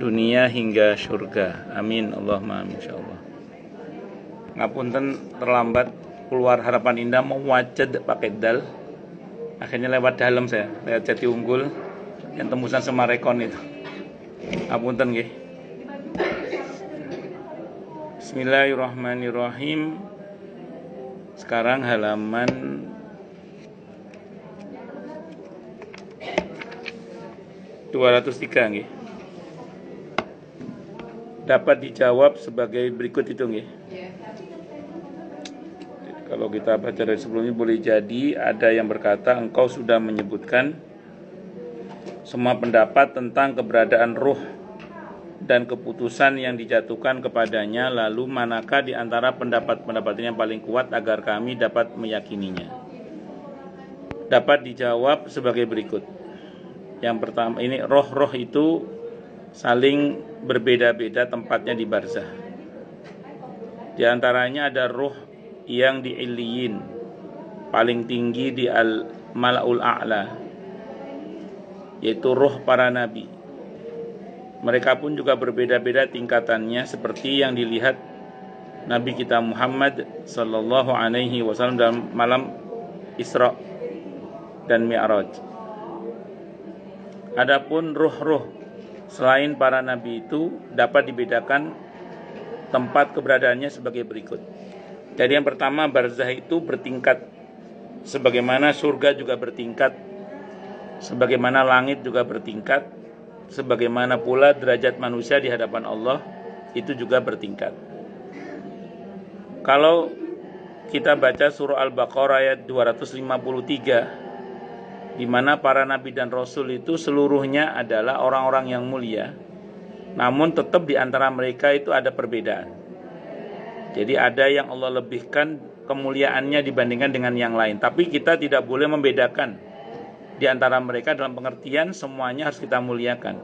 dunia hingga surga. Amin Allahumma amin insyaallah. Ngapunten terlambat keluar Harapan Indah mau wajad pakai dal. Akhirnya lewat dalam saya, lewat Jati Unggul yang tembusan Semarekon itu. Ngapunten nggih. Bismillahirrahmanirrahim. Sekarang halaman 203 nggih. Dapat dijawab sebagai berikut itu nggih. Kalau kita baca dari sebelumnya boleh jadi ada yang berkata engkau sudah menyebutkan semua pendapat tentang keberadaan ruh dan keputusan yang dijatuhkan kepadanya, lalu manakah di antara pendapat-pendapat ini yang paling kuat agar kami dapat meyakininya? Dapat dijawab sebagai berikut. Yang pertama, ini roh-roh itu saling berbeda-beda tempatnya di barzah. Di antaranya ada ruh yang di Illiyin, paling tinggi di Al-Mala'ul A'la, yaitu ruh para nabi. Mereka pun juga berbeda-beda tingkatannya seperti yang dilihat Nabi kita Muhammad sallallahu alaihi wasallam dalam malam Isra dan Mi'raj. Adapun ruh-ruh selain para nabi itu dapat dibedakan tempat keberadaannya sebagai berikut. Jadi yang pertama, barzah itu bertingkat, sebagaimana surga juga bertingkat, sebagaimana langit juga bertingkat, sebagaimana pula derajat manusia di hadapan Allah itu juga bertingkat. Kalau kita baca surah Al-Baqarah ayat 253, di mana para nabi dan rasul itu seluruhnya adalah orang-orang yang mulia, namun tetap di antara mereka itu ada perbedaan. Jadi ada yang Allah lebihkan kemuliaannya dibandingkan dengan yang lain. Tapi kita tidak boleh membedakan di antara mereka dalam pengertian semuanya harus kita muliakan.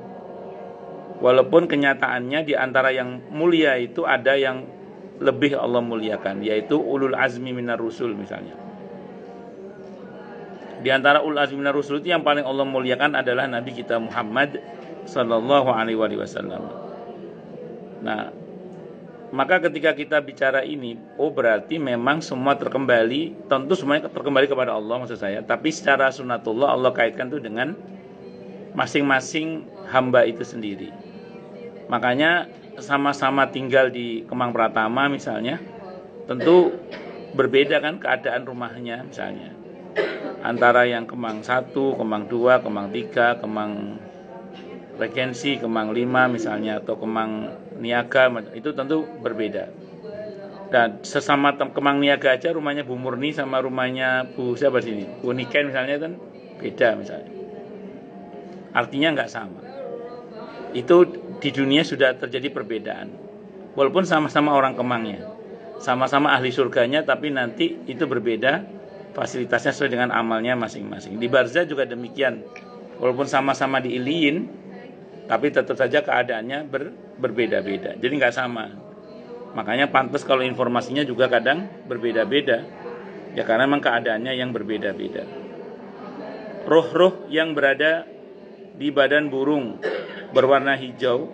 Walaupun kenyataannya di antara yang mulia itu ada yang lebih Allah muliakan, yaitu ulul azmi minar rusul misalnya. Di antara ulul azmi minar rusul itu yang paling Allah muliakan adalah Nabi kita Muhammad sallallahu alaihi wasallam. Nah, maka ketika kita bicara ini, berarti memang semua terkembali, tentu semuanya terkembali kepada Allah maksud saya. Tapi secara sunatullah Allah kaitkan itu dengan masing-masing hamba itu sendiri. Makanya sama-sama tinggal di Kemang Pratama misalnya, tentu berbeda kan keadaan rumahnya misalnya. Antara yang Kemang 1, Kemang 2, Kemang 3, Kemang Regensi, Kemang 5 misalnya, atau Kemang Niaga, itu tentu berbeda. Dan sesama Kemang Niaga aja rumahnya Bu Murni sama rumahnya Bu siapa sini, Bu Niken misalnya kan beda misalnya. Artinya nggak sama. Itu di dunia sudah terjadi perbedaan. Walaupun sama-sama orang Kemangnya, sama-sama ahli surganya, tapi nanti itu berbeda fasilitasnya sesuai dengan amalnya masing-masing. Di barzah juga demikian. Walaupun sama-sama di Iliyin, tapi tetap saja keadaannya berbeda-beda. Jadi nggak sama. Makanya pantas kalau informasinya juga kadang berbeda-beda. Ya karena memang keadaannya yang berbeda-beda. Roh-roh yang berada di badan burung berwarna hijau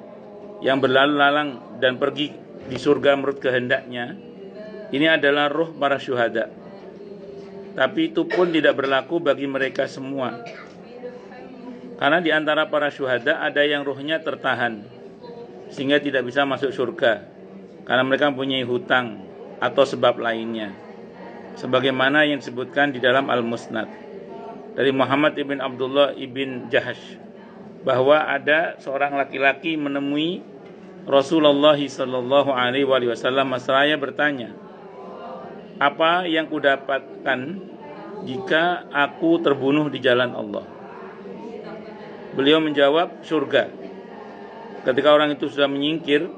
yang berlalu-lalang dan pergi di surga menurut kehendaknya, ini adalah roh para syuhada. Tapi itu pun tidak berlaku bagi mereka semua. Karena di antara para syuhada ada yang ruhnya tertahan sehingga tidak bisa masuk surga karena mereka mempunyai hutang atau sebab lainnya, sebagaimana yang disebutkan di dalam Al-Musnad dari Muhammad ibn Abdullah ibn Jahash, bahwa ada seorang laki-laki menemui Rasulullah sallallahu alaihi wasallam seraya bertanya, apa yang kudapatkan jika aku terbunuh di jalan Allah? Beliau menjawab, surga. Ketika orang itu sudah menyingkir,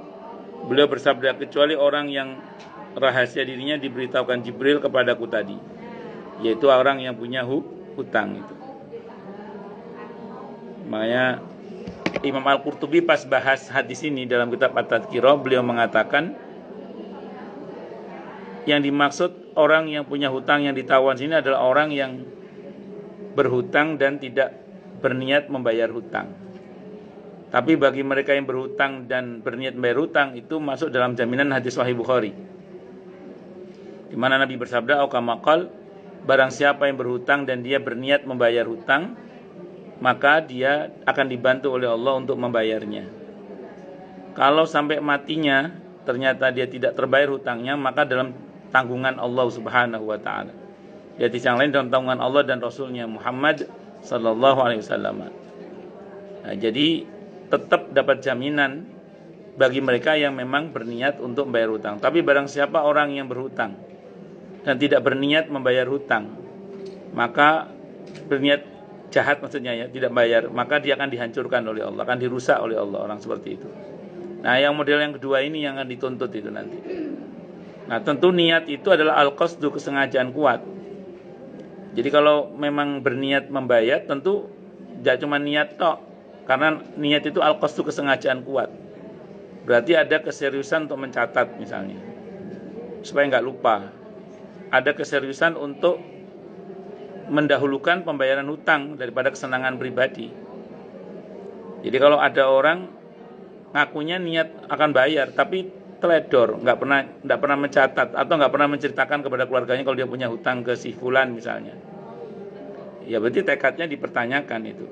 beliau bersabda, kecuali orang yang rahasia dirinya diberitahukan Jibril kepadaku tadi, yaitu orang yang punya hutang itu. Makanya Imam Al-Qurtubi pas bahas hadis ini dalam kitab At-Tadhkirah, beliau mengatakan yang dimaksud orang yang punya hutang yang ditawan sini adalah orang yang berhutang dan tidak berniat membayar hutang. Tapi bagi mereka yang berhutang dan berniat membayar hutang, itu masuk dalam jaminan hadis Sahih Bukhari, di mana Nabi bersabda, "Au kama qal, barang siapa yang berhutang dan dia berniat membayar hutang, maka dia akan dibantu oleh Allah untuk membayarnya. Kalau sampai matinya ternyata dia tidak terbayar hutangnya, maka dalam tanggungan Allah Subhanahu wa taala. Di hadis yang lain dalam tanggungan Allah dan Rasulnya Muhammad sallallahu alaihi wasallam. Nah, jadi tetap dapat jaminan bagi mereka yang memang berniat untuk membayar hutang. Tapi barang siapa orang yang berhutang dan tidak berniat membayar hutang, maka berniat jahat maksudnya ya, tidak bayar, maka dia akan dihancurkan oleh Allah, akan dirusak oleh Allah, orang seperti itu. Nah, yang model yang kedua ini yang akan dituntut itu nanti. Nah, tentu niat itu adalah al-qasdu, kesengajaan kuat. Jadi kalau memang berniat membayar, tentu tidak cuma niat tok. Karena niat itu al-qasdu, kesengajaan kuat. Berarti ada keseriusan untuk mencatat misalnya, supaya nggak lupa. Ada keseriusan untuk mendahulukan pembayaran hutang daripada kesenangan pribadi. Jadi kalau ada orang ngakunya niat akan bayar, tapi teledor, nggak pernah mencatat atau nggak pernah menceritakan kepada keluarganya kalau dia punya hutang ke si fulan misalnya, ya berarti tekadnya dipertanyakan itu.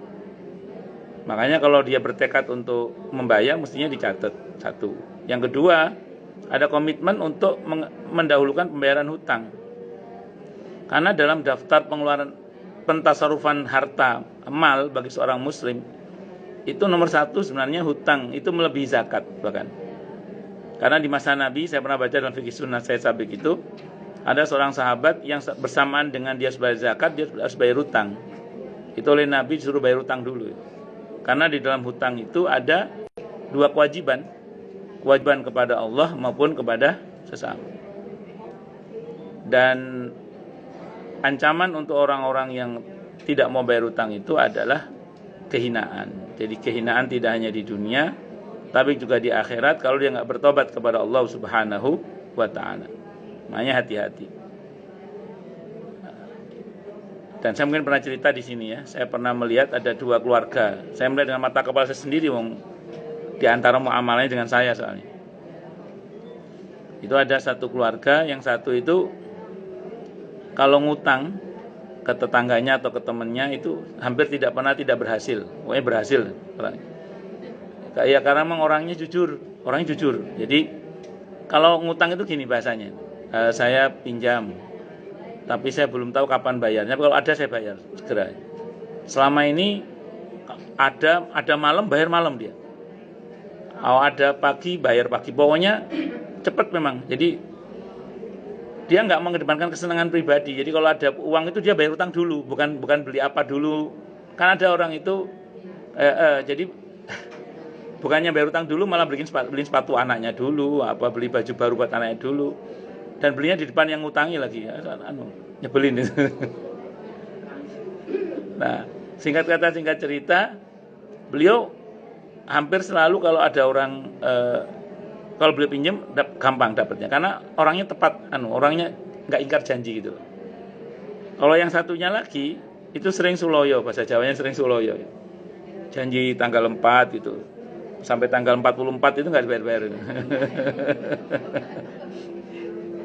Makanya kalau dia bertekad untuk membayar, mestinya dicatat, satu. Yang kedua, ada komitmen untuk mendahulukan pembayaran hutang. Karena dalam daftar pengeluaran pentasarufan harta mal bagi seorang muslim, itu nomor satu sebenarnya hutang, itu melebihi zakat bahkan. Karena di masa Nabi, saya pernah baca dalam fikih sunnah saya sabik itu, ada seorang sahabat yang bersamaan dengan dia sebayar zakat, dia harus bayar hutang. Itu oleh Nabi disuruh bayar hutang dulu. Karena di dalam hutang itu ada dua kewajiban kepada Allah maupun kepada sesama. Dan ancaman untuk orang-orang yang tidak mau bayar hutang itu adalah kehinaan. Jadi kehinaan tidak hanya di dunia, tapi juga di akhirat kalau dia nggak bertobat kepada Allah Subhanahu wa taala. Makanya hati-hati. Dan saya mungkin pernah cerita di sini ya, saya pernah melihat ada dua keluarga. Saya melihat dengan mata kepala saya sendiri, di antara muamalahnya dengan saya soalnya. Itu ada satu keluarga, yang satu itu kalau ngutang ke tetangganya atau ke temannya itu hampir tidak pernah tidak berhasil. Pokoknya berhasil. Ya karena memang orangnya jujur. Jadi kalau ngutang itu gini bahasanya, saya pinjam, tapi saya belum tahu kapan bayarnya. Kalau ada saya bayar segera. Selama ini ada malam bayar malam dia. Ada pagi bayar pagi. Pokoknya cepat memang. Jadi dia nggak mengedepankan kesenangan pribadi. Jadi kalau ada uang itu dia bayar utang dulu, bukan beli apa dulu. Kan ada orang itu jadi bukannya bayar utang dulu malah beliin sepatu anaknya dulu, beli baju baru buat anaknya dulu. Dan belinya di depan yang ngutangi lagi, nyebelin itu. Nah, singkat cerita, beliau hampir selalu kalau ada orang kalau beliau pinjam gampang dapatnya, karena orangnya tepat, orangnya nggak ingkar janji gitu. Kalau yang satunya lagi itu sering suloyo, bahasa Jawanya sering suloyo, janji tanggal 4 gitu, sampai tanggal 44 itu nggak dibayar-bayar.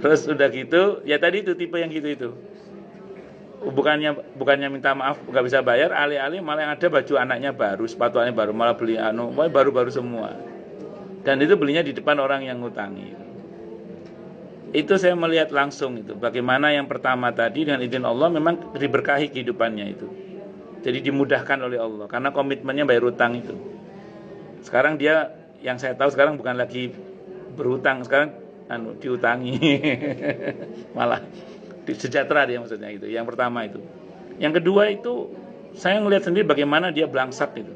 Terus udah gitu, ya tadi itu tipe yang gitu itu. Bukannya minta maaf nggak bisa bayar, alih-alih malah yang ada baju anaknya baru, sepatu anaknya baru, malah beli baru-baru semua. Dan itu belinya di depan orang yang ngutangi. Itu saya melihat langsung itu, bagaimana yang pertama tadi dengan izin Allah memang diberkahi kehidupannya itu. Jadi dimudahkan oleh Allah karena komitmennya bayar utang itu. Sekarang dia, yang saya tahu sekarang bukan lagi berhutang, sekarang diutangi. Malah sejahtera dia maksudnya itu. Yang pertama itu. Yang kedua itu saya ngelihat sendiri bagaimana dia belangsak itu.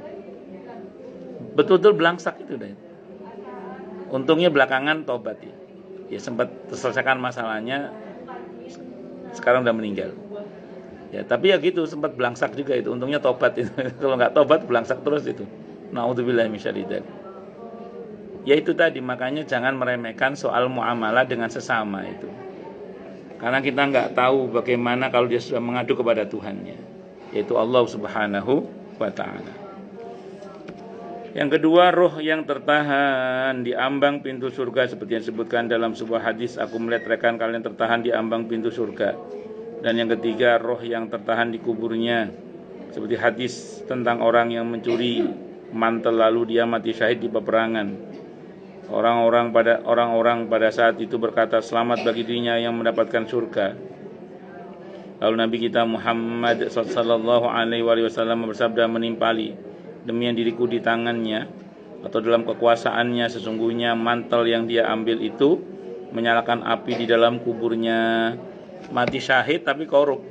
Betul-betul belangsak itu deh. Untungnya belakangan tobat ya. Ya sempat terselesaikan masalahnya. Sekarang udah meninggal. Ya, tapi ya gitu sempat belangsak juga itu. Untungnya tobat itu. Kalau nggak tobat belangsak terus itu. Na'udzubillahi minasyaitonir rajim. Ya itu tadi, makanya jangan meremehkan soal muamalah dengan sesama itu. Karena kita nggak tahu bagaimana kalau dia sudah mengadu kepada Tuhannya, yaitu Allah Subhanahu wa ta'ala. Yang kedua, roh yang tertahan di ambang pintu surga seperti yang disebutkan dalam sebuah hadis, aku melihat rekan kalian tertahan di ambang pintu surga. Dan yang ketiga, roh yang tertahan di kuburnya seperti hadis tentang orang yang mencuri mantel lalu dia mati syahid di peperangan. Orang-orang pada saat itu berkata, selamat bagi dirinya yang mendapatkan surga. Lalu Nabi kita Muhammad sallallahu alaihi wasallam bersabda, menimpali, demi yang diriku di tangannya atau dalam kekuasaannya, sesungguhnya mantel yang dia ambil itu menyalakan api di dalam kuburnya. Mati syahid tapi korup.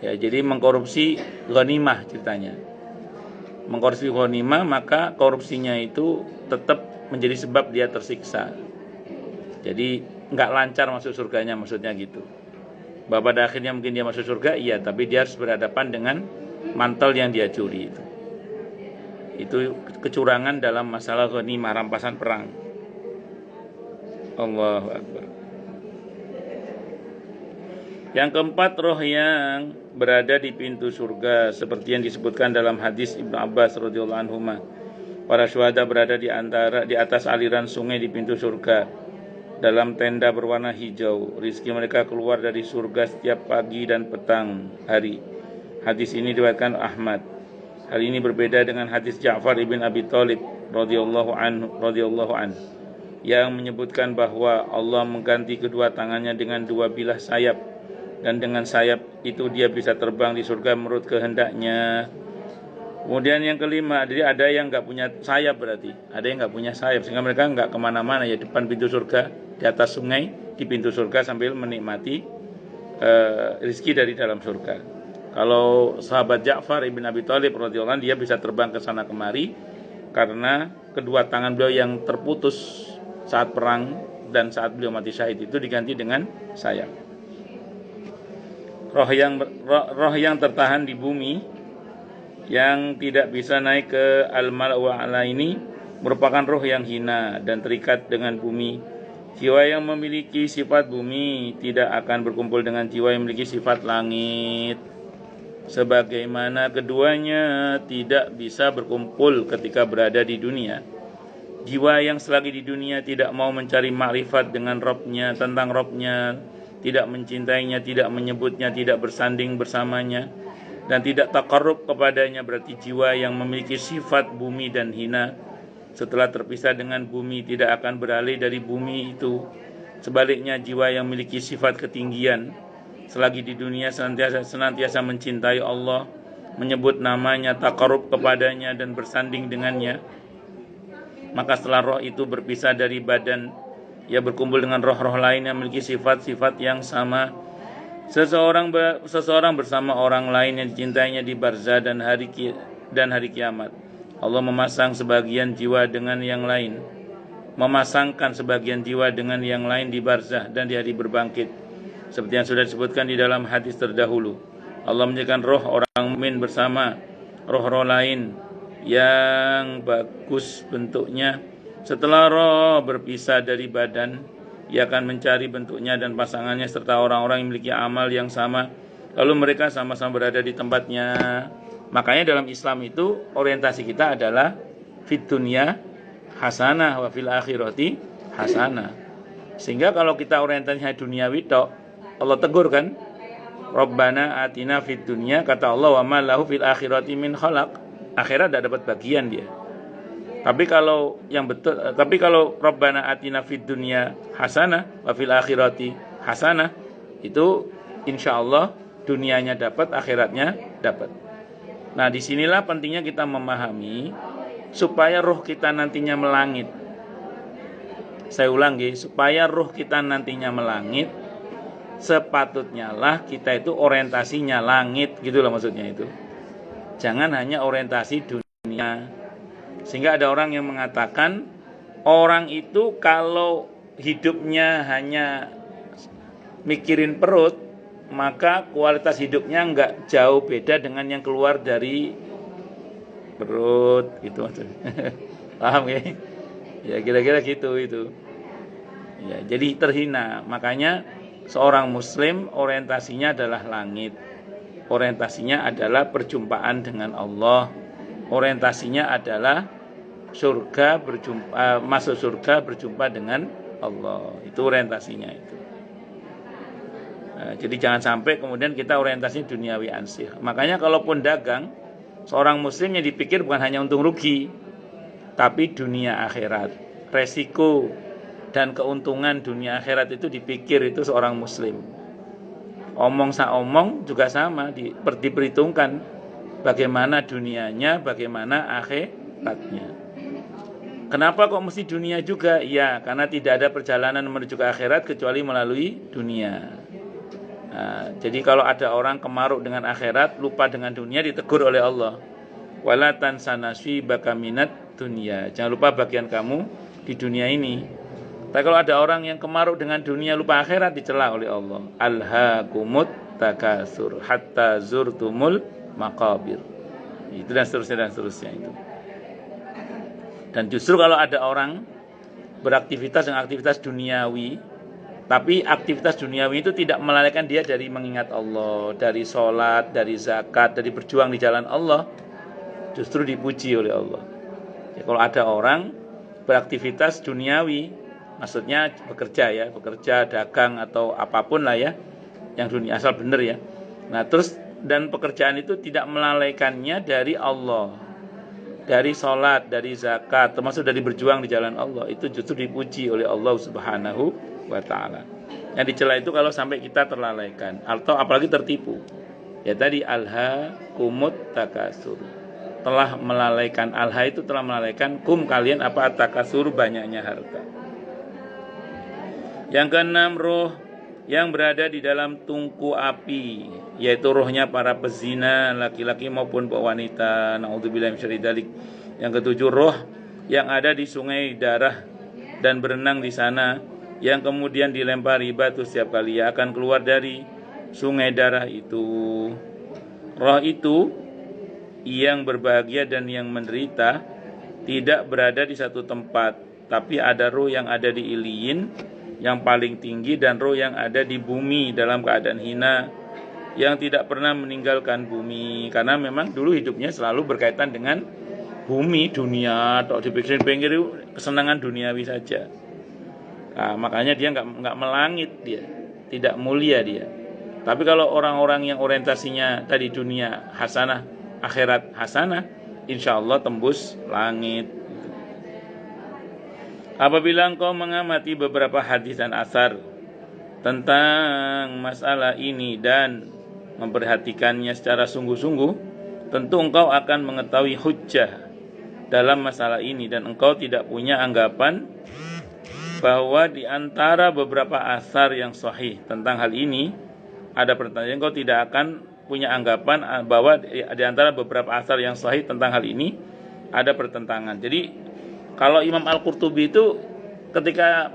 Ya, jadi mengkorupsi ghanimah ceritanya. Mengkorupsi ghanimah, maka korupsinya itu tetap menjadi sebab dia tersiksa. Jadi nggak lancar masuk surganya, maksudnya gitu. Bahwa pada akhirnya mungkin dia masuk surga, iya, tapi dia harus berhadapan dengan mantel yang dia curi itu. Itu kecurangan dalam masalah ghanimah, rampasan perang. Allahu Akbar. Yang keempat, roh yang berada di pintu surga seperti yang disebutkan dalam hadis Ibnu Abbas radhiyallahu anhuma. Para syuhada berada di atas aliran sungai di pintu surga dalam tenda berwarna hijau. Rizki mereka keluar dari surga setiap pagi dan petang hari. Hadis ini diriwayatkan Ahmad. Hal ini berbeda dengan hadis Ja'far ibn Abi Thalib radhiyallahu anhu yang menyebutkan bahwa Allah mengganti kedua tangannya dengan dua bilah sayap, dan dengan sayap itu dia bisa terbang di surga menurut kehendaknya. Kemudian yang kelima, jadi ada yang nggak punya sayap, berarti ada yang nggak punya sayap sehingga mereka nggak kemana-mana, ya depan pintu surga, di atas sungai, di pintu surga sambil menikmati rezeki dari dalam surga. Kalau sahabat Ja'far ibn Abi Thalib radhiyallahu anhu, dia bisa terbang ke sana kemari karena kedua tangan beliau yang terputus saat perang dan saat beliau mati syahid itu diganti dengan sayap. Roh yang tertahan di bumi yang tidak bisa naik ke al-mala'u a'la ini merupakan roh yang hina dan terikat dengan bumi. Jiwa yang memiliki sifat bumi tidak akan berkumpul dengan jiwa yang memiliki sifat langit, sebagaimana keduanya tidak bisa berkumpul ketika berada di dunia. Jiwa yang selagi di dunia tidak mau mencari makrifat dengan Rabb-nya, tentang Rabb-nya, tidak mencintainya, tidak menyebutnya, tidak bersanding bersamanya, dan tidak taqarrub kepadanya, berarti jiwa yang memiliki sifat bumi dan hina setelah terpisah dengan bumi tidak akan beralih dari bumi itu. Sebaliknya, jiwa yang memiliki sifat ketinggian selagi di dunia senantiasa mencintai Allah, menyebut namanya, taqarrub kepadanya dan bersanding dengannya, maka setelah roh itu berpisah dari badan, ia berkumpul dengan roh-roh lain yang memiliki sifat-sifat yang sama. Seseorang bersama orang lain yang dicintainya di barzah dan hari kiamat. Allah memasangkan sebagian jiwa dengan yang lain di barzah dan di hari berbangkit. Seperti yang sudah disebutkan di dalam hadis terdahulu. Allah menjadikan roh orang mukmin bersama roh-roh lain yang bagus bentuknya. Setelah roh berpisah dari badan, ia akan mencari bentuknya dan pasangannya serta orang-orang yang memiliki amal yang sama, lalu mereka sama-sama berada di tempatnya. Makanya dalam Islam itu orientasi kita adalah fid dunya hasanah wa fil akhirati hasanah. Sehingga kalau kita orientasinya duniawi tok, Allah tegur kan, Rabbana atina fid dunya, kata Allah, wa ma lahu fil akhirati min khalaq. Akhirat tidak dapat bagian dia. Tapi kalau Rabbana atina fid dunya hasanah wa fil akhirati hasanah, itu insyaallah dunianya dapat, akhiratnya dapat. Nah, disinilah pentingnya kita memahami supaya roh kita nantinya melangit. Saya ulang, supaya roh kita nantinya melangit, sepatutnya lah kita itu orientasinya langit, gitulah maksudnya itu. Jangan hanya orientasi dunia. Sehingga ada orang yang mengatakan orang itu kalau hidupnya hanya mikirin perut, maka kualitas hidupnya enggak jauh beda dengan yang keluar dari perut, gitu maksudnya. Paham ya? Ya kira-kira gitu itu. Ya, jadi terhina. Makanya seorang muslim orientasinya adalah langit. Orientasinya adalah perjumpaan dengan Allah. orientasinya adalah masuk surga berjumpa dengan Allah. Itu orientasinya itu. Nah, jadi jangan sampai kemudian kita orientasinya duniawi ansih. Makanya kalaupun dagang, seorang muslim yang dipikir bukan hanya untung rugi, tapi dunia akhirat. Resiko dan keuntungan dunia akhirat itu dipikir itu seorang muslim. Omong omong juga sama, diperhitungkan bagaimana dunianya, bagaimana akhiratnya. Kenapa kok mesti dunia juga? Ya, karena tidak ada perjalanan menuju ke akhirat kecuali melalui dunia. Nah, jadi kalau ada orang kemaruk dengan akhirat, lupa dengan dunia, ditegur oleh Allah. Wala tansa nasibaka minat dunia. Jangan lupa bagian kamu di dunia ini. Tapi kalau ada orang yang kemaruk dengan dunia, lupa akhirat, dicela oleh Allah. Alhaakumut takasur hatta zurtumul maqabir. Itu dan seterusnya itu. Dan justru kalau ada orang beraktivitas dengan aktivitas duniawi, tapi aktivitas duniawi itu tidak melalaikan dia dari mengingat Allah, dari sholat, dari zakat, dari berjuang di jalan Allah, justru dipuji oleh Allah. Ya, kalau ada orang beraktivitas duniawi, maksudnya bekerja, dagang atau apapun lah ya, yang dunia asal benar ya. Nah terus dan pekerjaan itu tidak melalaikannya dari Allah, dari sholat, dari zakat, termasuk dari berjuang di jalan Allah, itu justru dipuji oleh Allah Subhanahu wa ta'ala. Yang dicela itu kalau sampai kita terlalaikan atau apalagi tertipu. Ya tadi alhaakumut takasur, telah melalaikan, alha itu telah melalaikan kum kalian apa takasur, banyaknya harta. Yang keenam, roh yang berada di dalam tungku api, yaitu rohnya para pezina laki-laki maupun wanita. Naudzubillah min syarri dzalik. Yang ketujuh, roh yang ada di sungai darah dan berenang di sana, yang kemudian dilempari batu setiap kali akan keluar dari sungai darah itu. Roh itu yang berbahagia dan yang menderita tidak berada di satu tempat, tapi ada roh yang ada di iliyin yang paling tinggi, dan roh yang ada di bumi dalam keadaan hina, yang tidak pernah meninggalkan bumi, karena memang dulu hidupnya selalu berkaitan dengan bumi, dunia, atau dipikir-pikir kesenangan duniawi saja. Nah, makanya dia nggak melangit, dia tidak mulia dia. Tapi kalau orang-orang yang orientasinya tadi dunia hasanah, akhirat hasanah, insya Allah tembus langit. Apabila engkau mengamati beberapa hadis dan asar tentang masalah ini dan memperhatikannya secara sungguh-sungguh, tentu engkau akan mengetahui hujjah dalam masalah ini, dan engkau tidak punya anggapan bahwa di antara beberapa asar yang sahih tentang hal ini ada pertanyaan. Engkau tidak akan punya anggapan bahwa di antara beberapa asar yang sahih tentang hal ini ada pertentangan. Jadi kalau Imam Al-Qurtubi itu ketika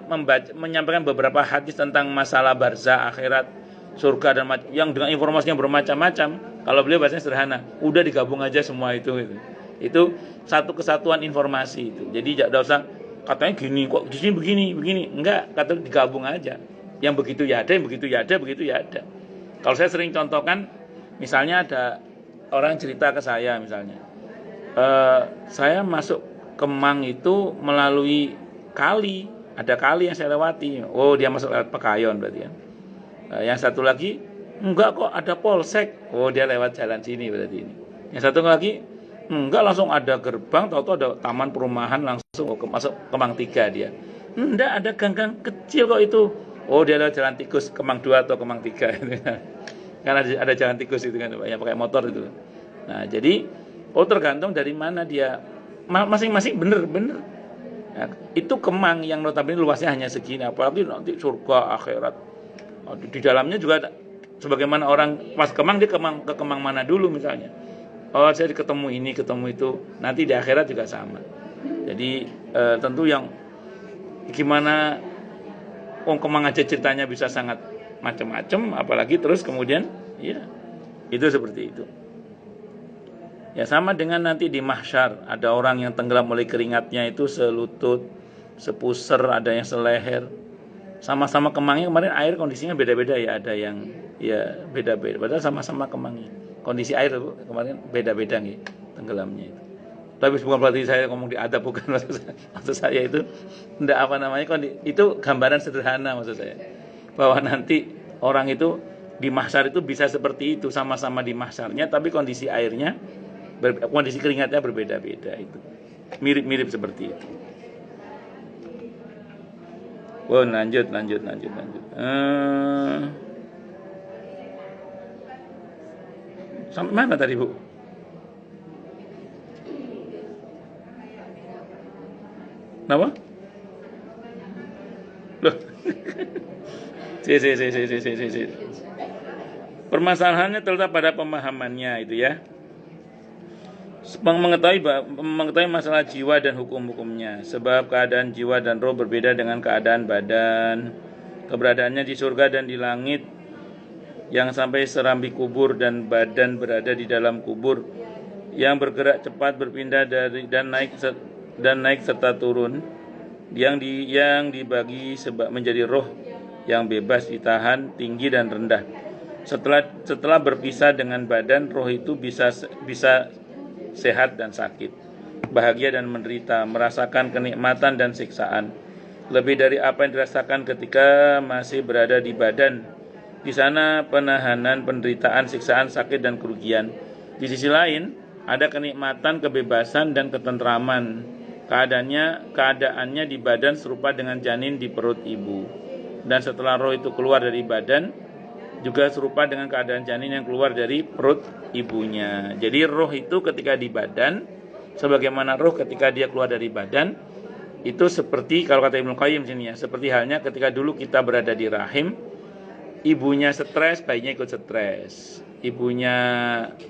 menyampaikan beberapa hadis tentang masalah barzah, akhirat, surga, dan yang dengan informasi yang bermacam-macam, kalau beliau bahasanya sederhana, udah digabung aja semua itu. Itu satu kesatuan informasi itu. Jadi tidak usah katanya gini, kok di sini begini. Enggak, kata digabung aja. Yang begitu ya ada, yang begitu ya ada, begitu ya ada. Kalau saya sering contohkan, misalnya ada orang cerita ke saya misalnya, saya masuk Kemang itu melalui kali, ada kali yang saya lewati. Oh, dia masuk lewat Pekayon berarti ya. Yang satu lagi, enggak kok ada polsek. Oh, dia lewat jalan sini berarti ini. Yang satu lagi, enggak, langsung ada gerbang, tahu-tahu ada taman perumahan, langsung masuk Kemang 3 dia. Enggak, ada gang-gang kecil kok itu. Oh, dia lewat jalan tikus Kemang 2 atau Kemang 3 gitu. Karena ada jalan tikus itu kan, yang pakai motor itu. Nah, jadi tergantung dari mana dia. Masing-masing bener. Ya, itu Kemang yang notabene luasnya hanya segini, apalagi nanti surga akhirat. Di dalamnya juga sebagaimana orang pas Kemang, dia ke Kemang mana dulu misalnya. Oh, saya ketemu ini, ketemu itu. Nanti di akhirat juga sama. Jadi tentu yang gimana Kemang aja ceritanya bisa sangat macam-macam, apalagi terus kemudian ya itu seperti itu. Ya sama dengan nanti di mahsyar, ada orang yang tenggelam oleh keringatnya itu selutut, sepuser, ada yang seleher. Sama-sama Kemangnya kemarin air kondisinya beda-beda ya, ada yang ya beda-beda. Padahal sama-sama Kemangnya. Kondisi air kemarin beda-beda nih tenggelamnya itu. Tapi bukan berarti saya ngomong di adab, bukan. Maksud saya itu enggak apa namanya, itu gambaran sederhana maksud saya. Bahwa nanti orang itu di mahsyar itu bisa seperti itu, sama-sama di mahsyarnya, tapi kondisi airnya, kondisi keringatnya berbeda-beda itu. Mirip-mirip seperti itu. Wow, lanjut. Sampai mana tadi, Bu? Kenapa? Loh. Si. Permasalahannya terletak pada pemahamannya itu ya. Mengetahui masalah jiwa dan hukum-hukumnya. Sebab keadaan jiwa dan roh berbeda dengan keadaan badan. Keberadaannya di surga dan di langit yang sampai serambi kubur, dan badan berada di dalam kubur yang bergerak cepat, berpindah dari dan naik serta turun, yang dibagi menjadi roh yang bebas ditahan, tinggi dan rendah. Setelah berpisah dengan badan, roh itu bisa sehat dan sakit, bahagia dan menderita, merasakan kenikmatan dan siksaan, lebih dari apa yang dirasakan ketika masih berada di badan. Di sana penahanan, penderitaan, siksaan, sakit dan kerugian. Di sisi lain ada kenikmatan, kebebasan dan ketentraman. Keadaannya di badan serupa dengan janin di perut ibu. Dan setelah roh itu keluar dari badan, juga serupa dengan keadaan janin yang keluar dari perut ibunya. Jadi roh itu ketika di badan, sebagaimana roh ketika dia keluar dari badan, itu seperti, kalau kata Ibnu Qayyim sini ya, seperti halnya ketika dulu kita berada di rahim, ibunya stres, bayinya ikut stres. Ibunya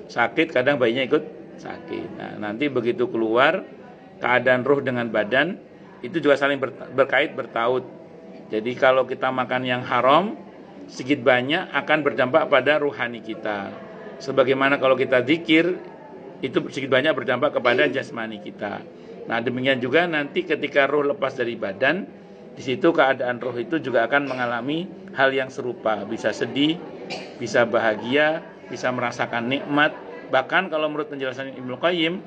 sakit, kadang bayinya ikut sakit. Nah, nanti begitu keluar, keadaan roh dengan badan itu juga saling berkait, bertaut. Jadi kalau kita makan yang haram, sedikit banyak akan berdampak pada ruhani kita. Sebagaimana kalau kita zikir, itu sedikit banyak berdampak kepada jasmani kita. Nah, demikian juga nanti ketika roh lepas dari badan, di situ keadaan roh itu juga akan mengalami hal yang serupa. Bisa sedih, bisa bahagia, bisa merasakan nikmat. Bahkan kalau menurut penjelasan Ibnu Qayyim,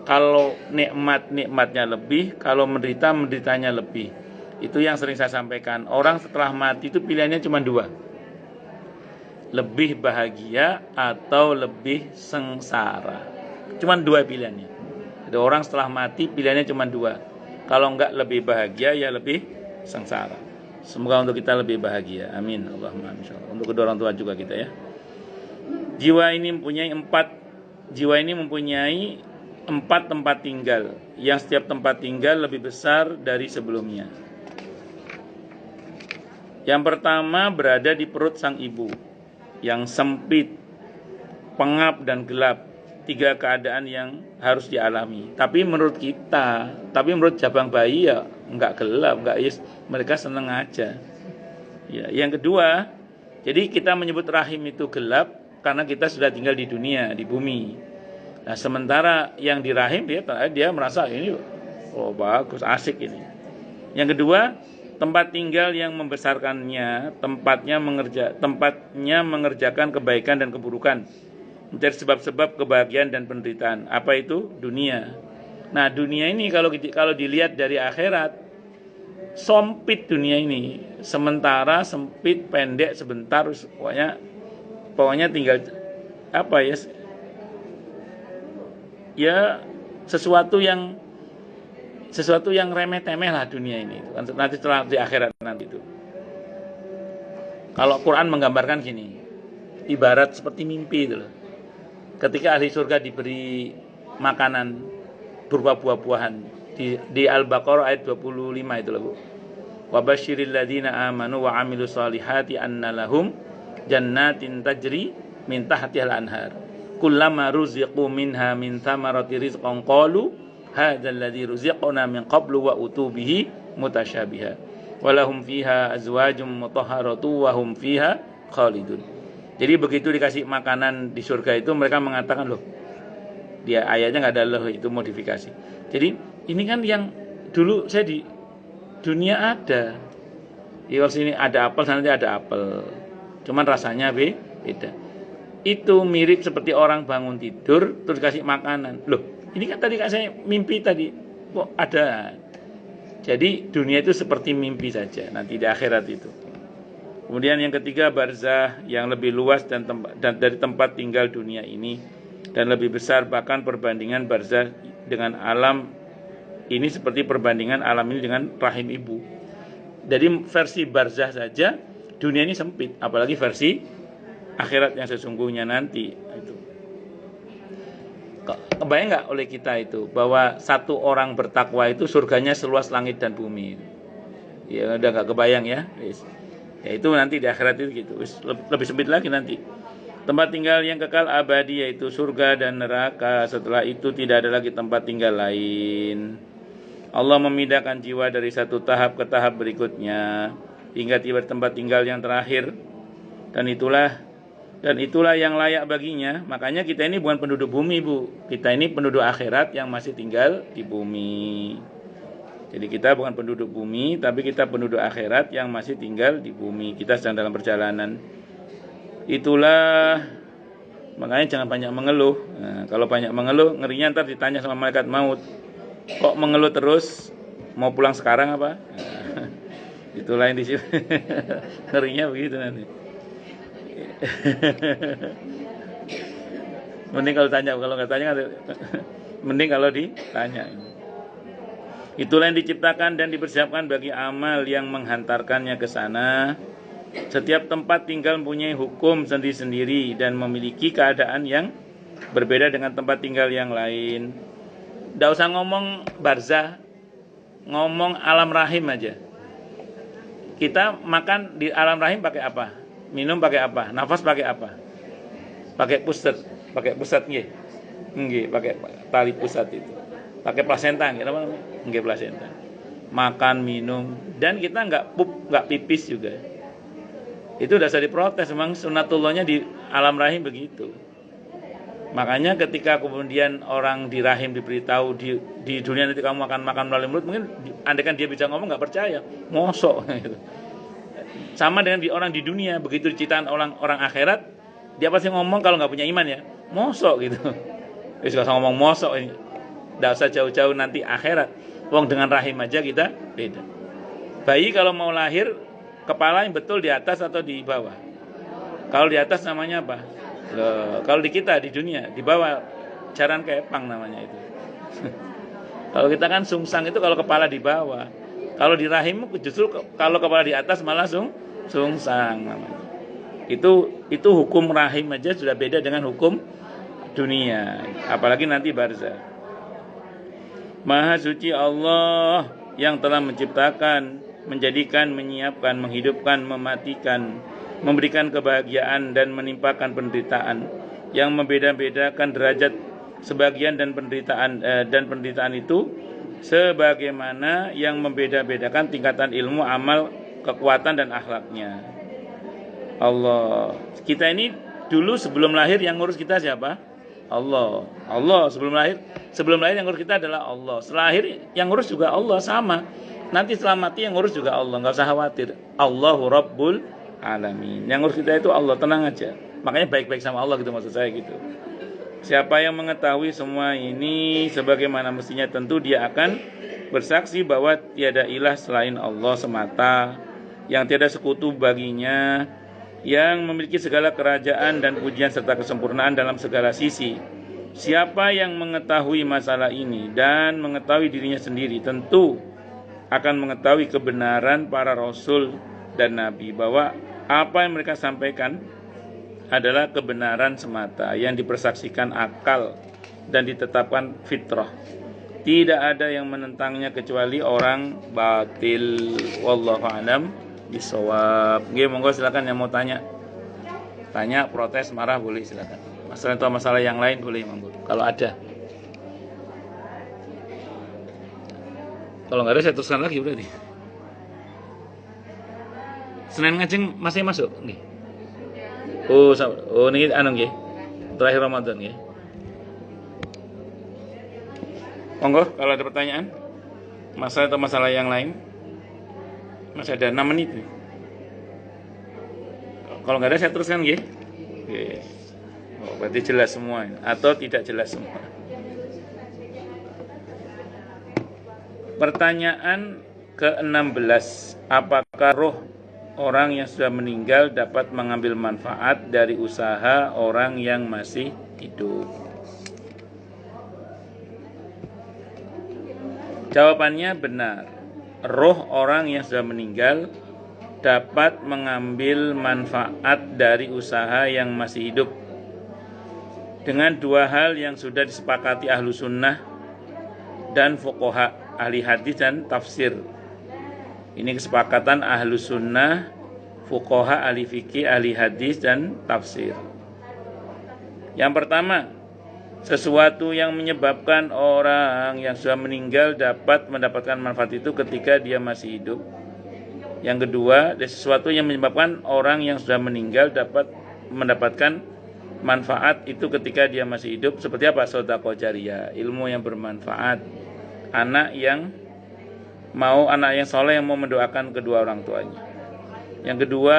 kalau nikmatnya lebih, kalau menderitanya lebih. Itu yang sering saya sampaikan. Orang setelah mati itu pilihannya cuma dua. Lebih bahagia atau lebih sengsara. Cuma dua pilihannya. Ada orang setelah mati pilihannya cuma dua. Kalau enggak lebih bahagia, ya lebih sengsara. Semoga untuk kita lebih bahagia. Amin. Allahumma amin. Untuk kedua orang tua juga kita ya. Jiwa ini mempunyai empat tempat tinggal, yang setiap tempat tinggal lebih besar dari sebelumnya. Yang pertama berada di perut sang ibu, yang sempit, pengap dan gelap. Tiga keadaan yang harus dialami. Tapi menurut cabang bayi ya enggak gelap, enggak, yes, mereka seneng aja. Ya, yang kedua, jadi kita menyebut rahim itu gelap karena kita sudah tinggal di dunia, di bumi. Nah, sementara yang di rahim dia merasa ini bagus, asik ini. Yang kedua, tempat tinggal yang membesarkannya, tempatnya mengerjakan kebaikan dan keburukan, mencari sebab-sebab kebahagiaan dan penderitaan. Apa itu? Dunia. Nah, dunia ini kalau dilihat dari akhirat, sempit dunia ini. Sementara sempit, pendek, sebentar, pokoknya tinggal apa ya? Ya sesuatu yang remeh-temeh lah dunia ini. Nanti setelah di akhirat nanti itu. Kalau Quran menggambarkan gini, ibarat seperti mimpi itu loh. Ketika ahli surga diberi makanan berupa buah-buahan di Al-Baqarah ayat 25 itu loh, Bu. Wa basyiril ladzina amanu wa amilus solihati anna lahum jannatin tajri min tahtihal anhar. Kullama ruziqu minha min thamarati rizqan qalu hadzal ladzi ruziqna min qablu wa utubihi mutasyabiha. Walahum fiha azwajum mutahharatu wa hum fiha khalidun. Jadi begitu dikasih makanan di surga itu mereka mengatakan loh, dia ayatnya nggak ada loh, itu modifikasi. Jadi ini kan yang dulu saya di dunia ada. Di sini ada apel, sana ada apel. Cuman rasanya beda. Itu mirip seperti orang bangun tidur terus dikasih makanan. Loh, Ini kan tadi kan saya mimpi tadi, kok ada. Jadi dunia itu seperti mimpi saja nanti di akhirat itu. Kemudian yang ketiga, barzah yang lebih luas dan dari tempat tinggal dunia ini dan lebih besar, bahkan perbandingan barzah dengan alam ini seperti perbandingan alam ini dengan rahim ibu. Jadi versi barzah saja dunia ini sempit, apalagi versi akhirat yang sesungguhnya nanti itu. Kebayang nggak oleh kita itu bahwa satu orang bertakwa itu surganya seluas langit dan bumi? Ya udah nggak kebayang ya. Ya itu nanti di akhirat itu gitu. Lebih sempit lagi nanti. Tempat tinggal yang kekal abadi yaitu surga dan neraka. Setelah itu tidak ada lagi tempat tinggal lain. Allah memindahkan jiwa dari satu tahap ke tahap berikutnya hingga tiba tempat tinggal yang terakhir. Dan itulah yang layak baginya. Makanya kita ini bukan penduduk bumi, Bu. Kita ini penduduk akhirat yang masih tinggal di bumi. Jadi kita bukan penduduk bumi, tapi kita penduduk akhirat yang masih tinggal di bumi. Kita sedang dalam perjalanan. Itulah, makanya jangan banyak mengeluh. Nah, kalau banyak mengeluh, ngerinya ntar ditanya sama malaikat maut. Kok mengeluh terus? Mau pulang sekarang apa? Nah, itulah yang di situ. Ngerinya begitu nanti. Mending kalau tanya, kalau nggak tanya, mending kalau ditanya. Itulah yang diciptakan dan dipersiapkan bagi amal yang menghantarkannya ke sana. Setiap tempat tinggal mempunyai hukum sendiri-sendiri dan memiliki keadaan yang berbeda dengan tempat tinggal yang lain. Nggak usah ngomong barzah, ngomong alam rahim aja. Kita makan di alam rahim pakai apa? Minum pakai apa? Nafas pakai apa? Pakai pusat nggih. Nggih, pakai tali pusat itu. Pakai plasenta, nggih plasenta. Makan, minum, dan kita nggak pipis juga. Itu udah bisa diprotes, memang sunatullahnya di alam rahim begitu. Makanya ketika kemudian orang di rahim diberitahu di dunia nanti kamu akan makan melalui mulut, mungkin andaikan dia bisa ngomong nggak percaya, mosok gitu. Sama dengan orang di dunia, begitu diciptakan orang akhirat, dia pasti ngomong kalau nggak punya iman ya, mosok gitu. Wis gak usah ngomong mosok ini. Nggak usah jauh-jauh nanti akhirat. Wong dengan rahim aja kita beda. Bayi kalau mau lahir, kepala yang betul di atas atau di bawah? Kalau di atas namanya apa? Kalau di kita di dunia di bawah, jaran kepang namanya itu. Kalau kita kan sungsang itu kalau kepala di bawah. Kalau di rahim justru kalau kepala di atas malah sungsang namanya. Itu hukum rahim aja sudah beda dengan hukum dunia, apalagi nanti barzah. Maha suci Allah yang telah menciptakan, menjadikan, menyiapkan, menghidupkan, mematikan, memberikan kebahagiaan dan menimpakan penderitaan, yang membeda-bedakan derajat sebagian dan penderitaan itu sebagaimana yang membeda-bedakan tingkatan ilmu, amal, kekuatan dan akhlaknya. Allah. Kita ini dulu sebelum lahir yang ngurus kita siapa? Allah sebelum lahir yang ngurus kita adalah Allah. Setelah lahir yang ngurus juga Allah, sama. Nanti setelah mati yang ngurus juga Allah, nggak usah khawatir. Allahu Rabbul Alamin. Yang ngurus kita itu Allah, tenang aja. Makanya baik-baik sama Allah gitu, maksud saya gitu. Siapa yang mengetahui semua ini sebagaimana mestinya, tentu dia akan bersaksi bahwa tiada ilah selain Allah semata, yang tiada sekutu baginya, yang memiliki segala kerajaan dan pujian serta kesempurnaan dalam segala sisi. Siapa yang mengetahui masalah ini dan mengetahui dirinya sendiri, tentu akan mengetahui kebenaran para rasul dan nabi, bahwa apa yang mereka sampaikan adalah kebenaran semata yang dipersaksikan akal dan ditetapkan fitrah. Tidak ada yang menentangnya kecuali orang batil. Wallahu a'lam bisawab. Nggih, monggo silakan yang mau tanya, protes, marah boleh silakan. Masalah itu masalah yang lain boleh monggo kalau ada. Kalau nggak ada saya teruskan lagi berarti. Senin ngajeng masih masuk nggih. Oh niki anu nggih. Terakhir Ramadan nggih. Monggo kalau ada pertanyaan, masalah atau masalah yang lain. Masih ada 6 menit nih. Kalau nggak ada saya teruskan nggih. Oke. Oh, berarti jelas semua atau tidak jelas semua. Pertanyaan ke-16, apakah roh orang yang sudah meninggal dapat mengambil manfaat dari usaha orang yang masih hidup? Jawabannya benar. Roh orang yang sudah meninggal dapat mengambil manfaat dari usaha yang masih hidup dengan dua hal yang sudah disepakati ahlu sunnah dan fuqaha, ahli hadis dan tafsir. Ini kesepakatan ahlu sunnah, fuqaha, ahli fikih, ahli hadis dan tafsir. Yang pertama, sesuatu yang menyebabkan orang yang sudah meninggal dapat mendapatkan manfaat itu ketika dia masih hidup. Yang kedua, sesuatu yang menyebabkan orang yang sudah meninggal dapat mendapatkan manfaat itu ketika dia masih hidup. Seperti apa? Shadaqah jariyah, ilmu yang bermanfaat, anak yang soleh yang mau mendoakan kedua orang tuanya. Yang kedua,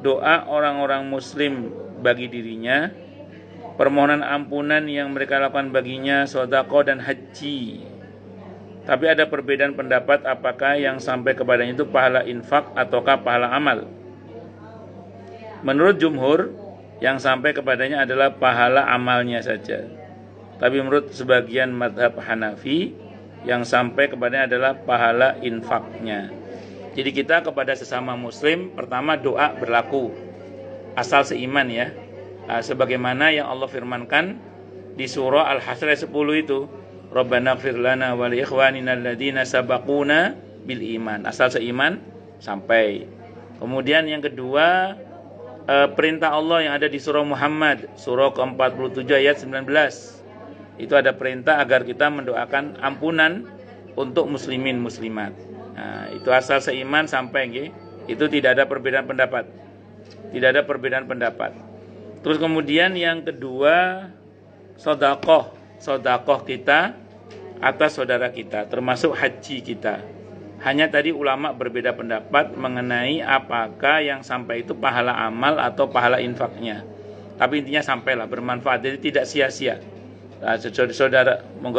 doa orang-orang muslim bagi dirinya, permohonan ampunan yang mereka lakukan baginya, sedekah dan haji. Tapi ada perbedaan pendapat apakah yang sampai kepadanya itu pahala infak ataukah pahala amal. Menurut jumhur, yang sampai kepadanya adalah pahala amalnya saja. Tapi menurut sebagian madhab Hanafi, yang sampai kepadanya adalah pahala infaknya. Jadi kita kepada sesama muslim, pertama doa berlaku asal seiman ya. Sebagaimana yang Allah firmankan di surah Al-Hasr ayat 10 itu, Rabbana ighfir lana wa li ikhwanina alladziina sabaquna bil iman. Asal seiman sampai. Kemudian yang kedua, perintah Allah yang ada di surah Muhammad, surah ke-47 ayat 19. Itu ada perintah agar kita mendoakan ampunan untuk muslimin muslimat. Nah, itu asal seiman sampai nggih. Itu tidak ada perbedaan pendapat. Tidak ada perbedaan pendapat. Terus kemudian yang kedua, sedekah kita atas saudara kita, termasuk haji kita. Hanya tadi ulama berbeda pendapat mengenai apakah yang sampai itu pahala amal atau pahala infaknya. Tapi intinya sampailah bermanfaat, jadi tidak sia-sia. Nah,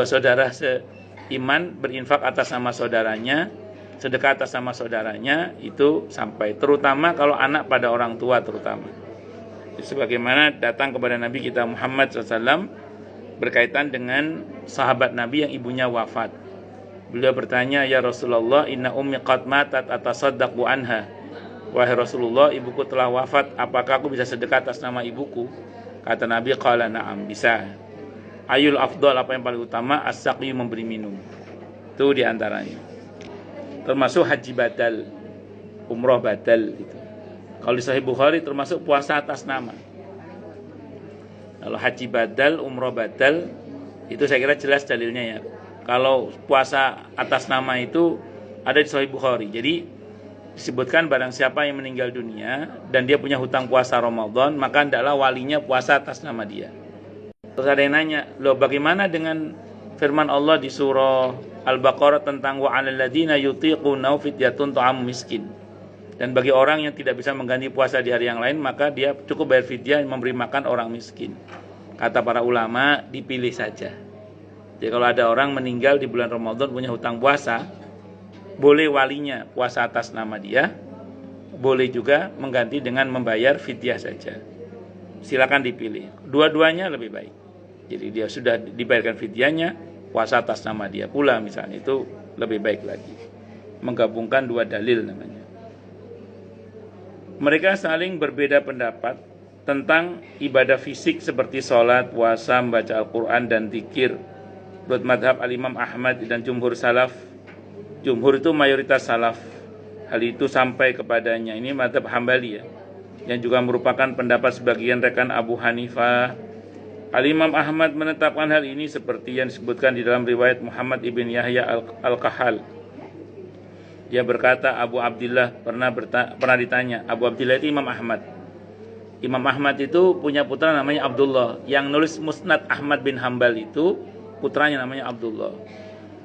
saudara seiman berinfak atas nama saudaranya, sedekah atas nama saudaranya, itu sampai. Terutama kalau anak pada orang tua terutama. Sebagaimana datang kepada Nabi kita Muhammad SAW berkaitan dengan sahabat Nabi yang ibunya wafat. Beliau bertanya, ya Rasulullah, inna ummi qad matat atasaddaqu anha. Wahai Rasulullah, ibuku telah wafat, apakah aku bisa sedekah atas nama ibuku? Kata Nabi, qala na'am, bisa. Ayul afdal, apa yang paling utama? As-saqi, memberi minum. Itu diantaranya. Termasuk haji badal, umroh badal itu. Kalau di Sahih Bukhari termasuk puasa atas nama. Kalau haji badal, umroh badal, itu saya kira jelas dalilnya ya. Kalau puasa atas nama itu ada di Sahih Bukhari. Jadi disebutkan barang siapa yang meninggal dunia dan dia punya hutang puasa Ramadan, maka hendaklah walinya puasa atas nama dia. Terus ada yang nanya, loh bagaimana dengan firman Allah di surah Al-Baqarah tentang wa 'alal ladzina yutiquna fidyatun ta'am miskin. Dan bagi orang yang tidak bisa mengganti puasa di hari yang lain, maka dia cukup bayar fidyah memberi makan orang miskin. Kata para ulama, dipilih saja. Jadi kalau ada orang meninggal di bulan Ramadan punya hutang puasa, boleh walinya puasa atas nama dia, boleh juga mengganti dengan membayar fidyah saja. Silakan dipilih. Dua-duanya lebih baik. Jadi dia sudah dibayarkan fidyahnya, puasa atas nama dia pula misalnya, itu lebih baik lagi. Menggabungkan dua dalil namanya. Mereka saling berbeda pendapat tentang ibadah fisik seperti sholat, puasa, membaca Al-Quran dan zikir. Menurut madhab Al-Imam Ahmad dan jumhur salaf, jumhur itu mayoritas salaf, hal itu sampai kepadanya. Ini madhab Hambali ya, yang juga merupakan pendapat sebagian rekan Abu Hanifah. Al-Imam Ahmad menetapkan hal ini seperti yang disebutkan di dalam riwayat Muhammad ibn Yahya Al-Kahal. Dia berkata, Abu Abdillah pernah ditanya, Abu Abdillah itu Imam Ahmad. Imam Ahmad itu punya putra namanya Abdullah. Yang nulis Musnad Ahmad bin Hambal itu putranya namanya Abdullah.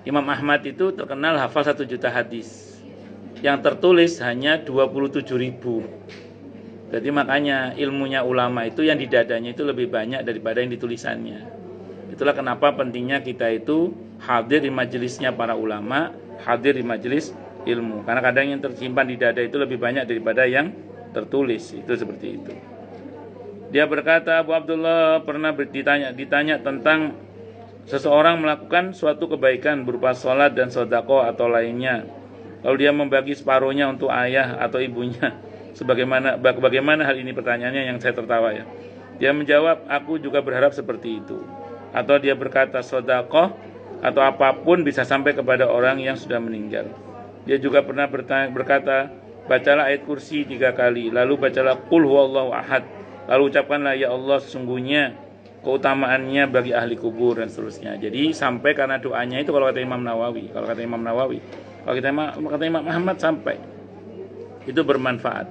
Imam Ahmad itu terkenal hafal 1 juta hadis. Yang tertulis hanya 27.000. Jadi makanya ilmunya ulama itu yang di dadanya itu lebih banyak daripada yang di tulisannya. Itulah kenapa pentingnya kita itu hadir di majelisnya para ulama, hadir di majelis ilmu. Karena kadang yang tersimpan di dada itu lebih banyak daripada yang tertulis. Itu seperti itu. Dia berkata, Abu Abdullah pernah ditanya tentang seseorang melakukan suatu kebaikan berupa sholat dan sedekah atau lainnya. Lalu dia membagi separuhnya untuk ayah atau ibunya. Bagaimana hal ini, pertanyaannya yang saya tertawa ya. Dia menjawab, aku juga berharap seperti itu. Atau dia berkata, sedekah atau apapun bisa sampai kepada orang yang sudah meninggal. Dia juga pernah berkata, bacalah ayat kursi 3 kali, lalu bacalah qul huwallahu ahad, lalu ucapkanlah ya Allah, sesungguhnya keutamaannya bagi ahli kubur, dan seterusnya. Jadi sampai karena doanya itu, kalau kata Imam Nawawi, kalau kata Imam Ahmad, sampai itu bermanfaat.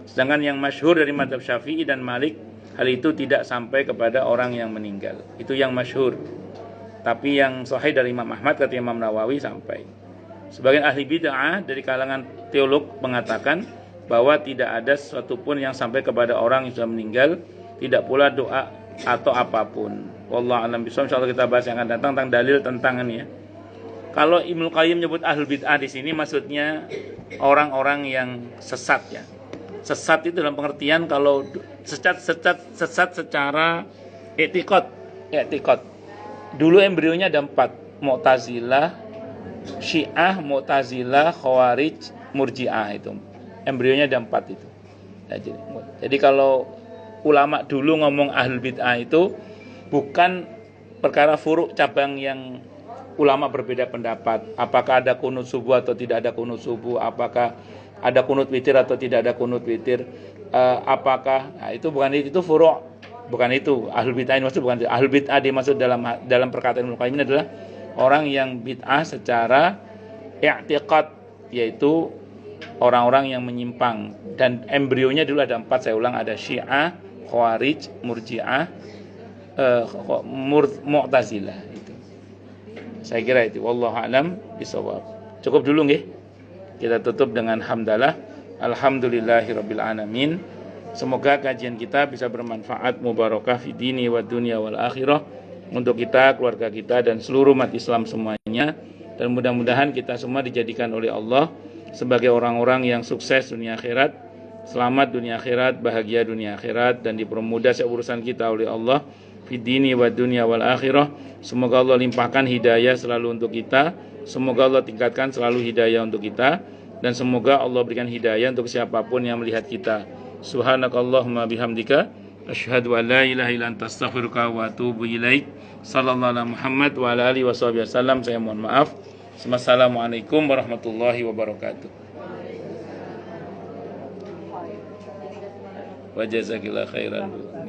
Sedangkan yang masyhur dari mazhab Syafi'i dan Malik, hal itu tidak sampai kepada orang yang meninggal. Itu yang masyhur. Tapi yang sahih dari Imam Ahmad, kata Imam Nawawi, sampai. Sebagian ahli bid'ah dari kalangan teolog mengatakan bahwa tidak ada sesuatu pun yang sampai kepada orang yang sudah meninggal, tidak pula doa atau apapun. Wallahu a'lam bishawab. Insyaallah kita bahas yang akan datang tentang dalil tentang ini ya. Kalau Ibnu Qayyim menyebut ahlul bid'ah di sini, maksudnya orang-orang yang sesat ya. Sesat itu dalam pengertian kalau sesat secara etikot. Dulu embrionya ada 4, Mu'tazilah, Syiah, Mu'tazilah, Khawarij, Murji'ah, itu embrionya ada 4 itu. Jadi kalau ulama dulu ngomong ahlul bid'ah itu bukan perkara furu', cabang yang ulama berbeda pendapat, apakah ada kunut subuh atau tidak ada kunut subuh, apakah ada kunut witir atau tidak ada kunut witir, itu bukan itu furu', bukan itu ahlul bid'ah maksud, bukan itu. Ahlul bid'ah dimaksud dalam perkataan Ibnu Qayyim adalah orang yang bid'ah secara i'tiqad, yaitu orang-orang yang menyimpang. Dan embrionya dulu ada 4, saya ulang, ada Syiah, Khawarij, Murji'ah, Mu'tazilah. Itu saya kira itu. Wallahu a'lam bishawab. Cukup dulu nggih. Kita tutup dengan hamdalah. Alhamdulillahirabbil alamin. Semoga kajian kita bisa bermanfaat, mubarakah fi dini wa dunya wal akhirah, untuk kita, keluarga kita, dan seluruh umat Islam semuanya. Dan mudah-mudahan kita semua dijadikan oleh Allah sebagai orang-orang yang sukses dunia akhirat, selamat dunia akhirat, bahagia dunia akhirat, dan dipermudah urusan kita oleh Allah fi dini wa dunya wal akhirah. Semoga Allah limpahkan hidayah selalu untuk kita. Semoga Allah tingkatkan selalu hidayah untuk kita, dan semoga Allah berikan hidayah untuk siapapun yang melihat kita. Subhanakallahumma bihamdika asyhadu an la ilaha illa anta astaghfiruka wa atubu ilaik. Sallallahu alaihi Muhammad wa ala alihi wasallam. Saya mohon maaf. Assalamualaikum warahmatullahi wabarakatuh. Wa jazakillahu khairan.